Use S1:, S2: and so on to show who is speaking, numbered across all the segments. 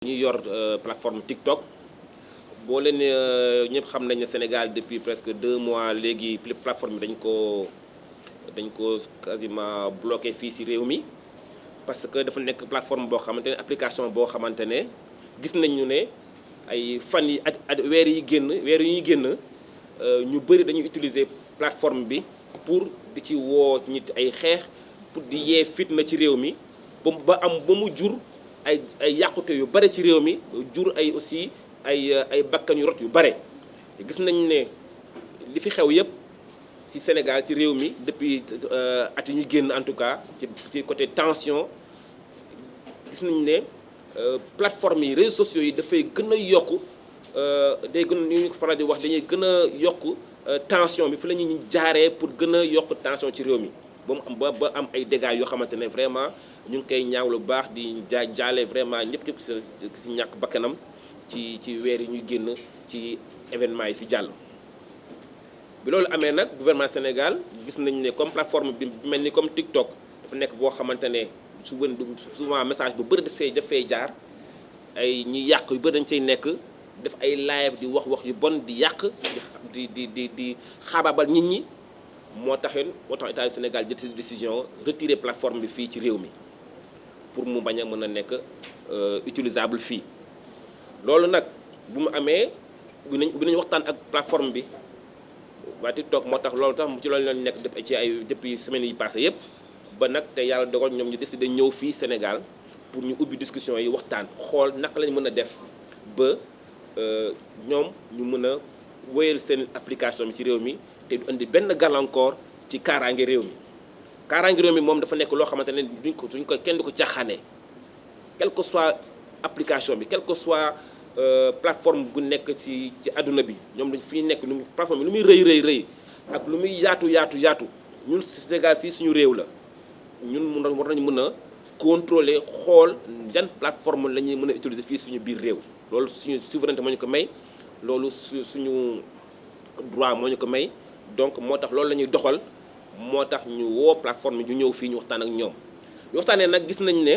S1: ñi yor plateforme TikTok boo leen ñëpp xam nañ ne Sénégal depuis presque 2 mois léegi plateforme bi dañ ko quasiment bloqué fii ci réew mi parce que dafa nekk plateforme boo xamante ne application boo xamante ne gis nañ ñu ne ay fan yi at weer yi ñuy génn ñu bëri dañuy utiliser plateforme bi pour di ci woo nit ay xeex pour di yee fitna ci réew mi ba mu jur ay yàqute yu bare ci réew mi jur ay aussi ay bakkan yu rot yu bare gis nañ ne li fi xew yëpp ci Sénégal ci réew mi depuis at yi ñu génn en tout cas ci côté tension gis nañ ne plateforme yi réseaux sociaux yi dafay gën a yokk day gën ñu faral di wax dañuy gën a yokk tension bi fi la ñuy jaaree pour gën a yokk tension ci réew mi ba mu am ba am ay dégâts yoo xamante ne vraiment ñu ngi koy ñaaw lu baax di jaale vraiment ñëpp képp ci ñàkk bakkanam ci weer yi ñuy génn ci événement yi fi jàll. bi loolu amee nag gouvernement Sénégal gis nañ ne comme plateforme bi mel ni comme TikTok dafa nekk boo xamante ne souvent message bu bëri dafay jaar ay ñi yàq yu bëri dañ cay nekk def ay live di wax yu bon di yàq di xaabaabal nit ñi moo tax état du Sénégal jël ci décision retirer plateforme bi fii ci réew mi pour mu bañ a mën a nekk utilisable fii. loolu nag bu mu amee bu nañu waxtaan ak plateforme bi waa TikTok moo tax loolu tax ci loolu lañu nekk depuis semaines yi passé yëpp ba nag te yàlla dogal ñoom ñu décidé ñëw fii Sénégal pour ñu ubbi discussion yi waxtaan xool naka lañ mën a def ba ñoom ñu mën a wéyal seen application bi ci réew mi te du indi benn gàllankoor ci kaaraange réew mi. kaaraange réew mi moom dafa nekk loo xamante ne duñ ko kenn du ko caaxaanee quelle que soit application bi quelle que soit plateforme bu nekk ci àdduna bi ñoom dañ fi nekk plateforme bi lu muy rëy ak lu muy yaatu ñun Sénégal fii suñu réew la ñun war nañu mën a contrôler xool yan plateforme la ñuy mën a utiliser fii suñu biir réew. loolu suñu souveraineté moo ñu ko may loolu suñu droit moo ñu ko may donc moo tax loolu la ñuy doxal moo tax ñu woo plateforme ñu ñëw fii ñu waxtaan ak ñoom. ñu waxtaanee nag gis nañ ne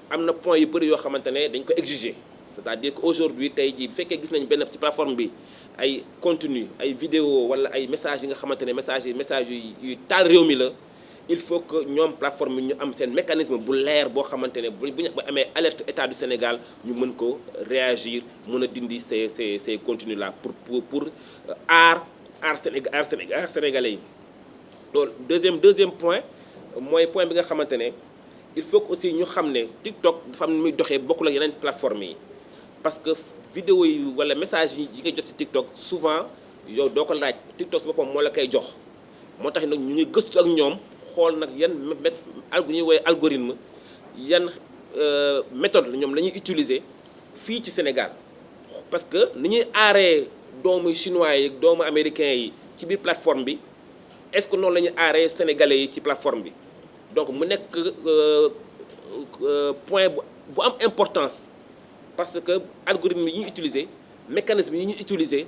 S1: am na point yu bëri yoo xamante ne dañ ko exiger c'est-à-dire que aujourd'hui tey jii bu fekkee gis nañ benn ci plateforme bi ay contenu ay vidéo wala ay messages yi nga xamante ne message yu taal réew mi la il faut que ñoom plateforme bi ñu am seen mécanisme bu leer boo xamante ne bu ñu amee alerte état du Sénégal ñu mën ko réagir mën a dindi ces contenus là pour aar sénégalais yi. loolu deuxième point mooy point bi nga xamante ne il faut que aussi ñu xam ne TikTok dafa am muy doxee bokkul ak yeneen plateforme yi parce que vidéo yi wala message yi ngay jot ci TikTok souvent yow doo ko laaj TikTok si boppam moo la koy jox moo tax nag ñu ngi gëstu ak ñoom xool nag yan ñuy woowee algorithme yan méthode la ñoom la ñuy utiliser fii ci Sénégal parce que ni ñuy aaree doomu chinois yi doomu américains yi ci biir plateforme bi est-ce que noonu la ñuy aaree sénégalais yi ci plateforme bi donc mu nekk point bu am importance parce que algorithme yi ñuy utiliser mécanisme yi ñuy utiliser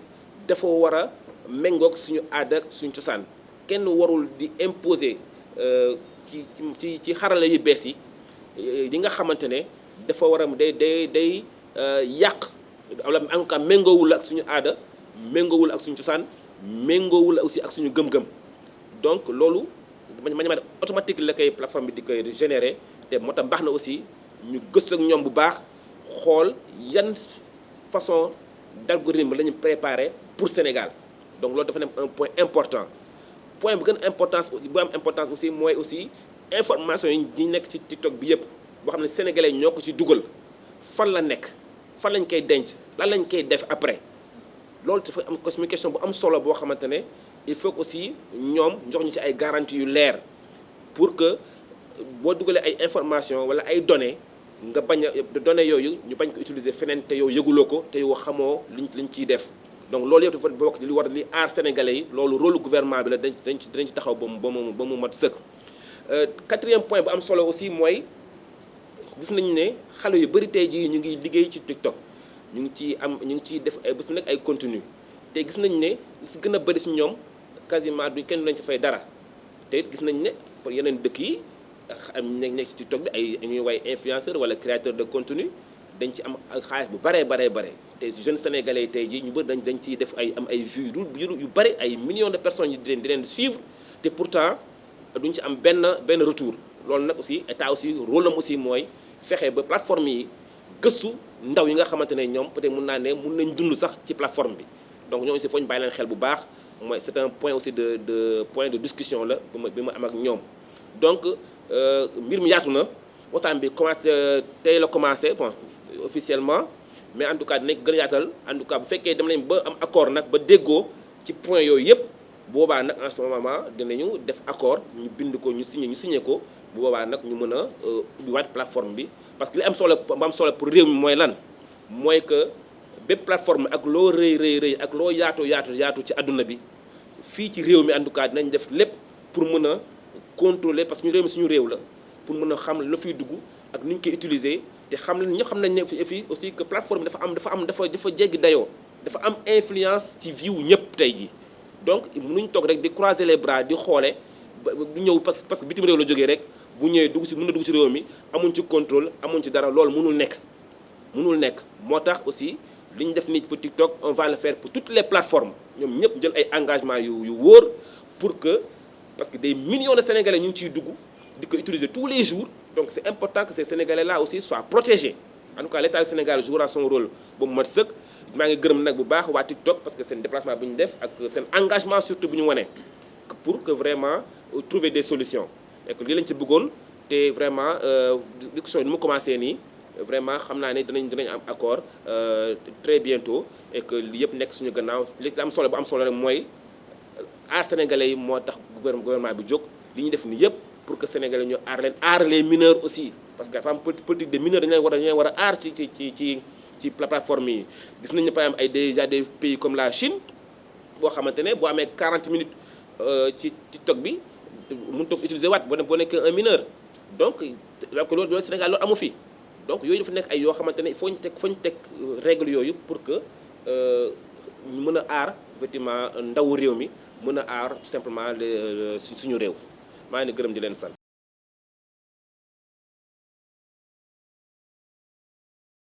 S1: dafa war a méngoog suñu aada ak suñu cosaan kenn warul di imposer ci xarala yu bees yi nga xamante ne dafa war a day yàq wala en tout cas méngoowul ak suñu aada méngoowul ak suñu cosaan méngoowul aussi ak suñu gëm-gëm donc loolu manière automatique la koy plateforme bi di koy générer te moo tax baax na aussi ñu gëstu ak ñoom bu baax xool yan façon d'algorithme la ñu préparé pour Sénégal donc loolu dafa nekk un point important point bu gën importance aussi bu am importance aussi mooy aussi information yi nekk ci TikTok bi yëpp boo xam ne sénégalais ñoo ko ci dugal fan la nekk fan lañ koy denc lan lañ koy def après loolu dafa am communication bu am solo boo xamante ne il faut que aussi ñoom jox ñu ci ay garanties yu leer pour que boo dugalee ay information wala ay données nga bañ a données yooyu ñu bañ ko utiliser feneen te yow yëguloo ko te yow xamoo liñ ciy def donc loolu yëpp dafa bokk li war li aar sénégalais yi loolu rôle gouvernement bi la dañ ci taxaw ba mu mat sëkk. Quatrième point bu am solo aussi mooy gis nañu ne xale yu bari tey jii ñu ngi liggéey ci TikTok ñu ngi ciy def ay bés bu nekk ay contenu te gis nañu ne si gën a bari si ñoom quasiment duñ kenn lañ ci fay dara te gis nañ ne yeneen dëkk yi nekk ci TikTok bi ay ñuy way influenceur wala créateur de contenu dañ ci am xaalis bu bare te jeunes sénégalais tey jii ñu bëri dañ ciy def ay am ay vues yu bëri ay millions de personnes yi di leen suivre te pourtant duñ ci am benn retour. loolu nag aussi état aussi rôle am aussi mooy fexe ba plateforme yi gëstu ndaw yi nga xamante ne ñoom peut-être mun naa ne mun nañ dund sax ci plateforme bi donc ñoom aussi foo ñu bàyyi leen xel bu baax mooy c'est un point aussi de point de discussion la bi ma am ak ñoom. donc mbir mi yaatu na waxtaan bi commencé tey la commencé bon officiellement mais en tout cas dinañ gën a yaatal en tout cas bu fekkee dem nañ ba am accord nag ba déggoo ci point yooyu yëpp boobaa nag en ce moment dinañu def accord ñu bind ko ñu signé ko bu boobaa nag ñu mën a ubbiwaat plateforme bi. parce que li am solo pour réew mi mooy lan mooy que bépp plateforme ak loo rëy ak loo yaatu ci àdduna bi fii ci réew mi en tout cas dinañ def lépp pour mën a contrôler parce que ñu réew mi suñu réew la pour mën a xam la fiy dugg ak ni ñu koy utiliser te xam nañ ne fii aussi que plateforme bi dafa jéggi dayoo dafa am influence ci vie wu ñëpp tey jii. donc mënuñ toog rek di croiser les bras di xoole du ñëw parce que bitim réew la jógee rek bu ñëwee mën na dugg ci réew mi amuñ ci contrôle amuñ ci dara loolu mënul nekk moo tax aussi li ñu def nii pour TikTok on va le faire pour toutes les plateformes ñoom ñëpp jël ay engagement yu wóor pour que parce que des millions de Sénégalais ñu ngi ciy dugg di ko utiliser tous les jours donc c'est important que ces Sénégalais là aussi soient protégés en tout cas l'État du Sénégal jouera son rôle ba mu mat sëkk. maa ngi gërëm nag bu baax waa TikTok parce que seen déplacement bi ñu def ak seen engagement surtout bu ñu wane pour que vraiment trouver des solutions et que lii lañ ci bëggoon te vraiment discussion yi ni mu commencé nii vraiment xam naa ne dinañ am accord très bientôt et que li yëpp nekk suñu gannaaw li am solo bu am solo rek mooy aar sénégalais yi moo tax gouvernement bi jóg li ñuy def nii yëpp pour que sénégalais ñu aar les mineurs aussi parce que dafa am politique des mineurs dañu leen war a aar ci plateforme yi gis nañu par exemple déjà des pays comme la Chine boo xamante ne boo amee 40 minutes ci TikTok bi mun toog utiliser waat boo nekkee un mineur donc loolu Sénégal loolu amu fi donc yooyu dafa nekk ay yoo xamante ne il faut ñu teg règle yooyu pour que ñu mën a aar effectivement ndawu réew mi mën a aar tout simplement suñu réew maa ngi gërëm di leen sant.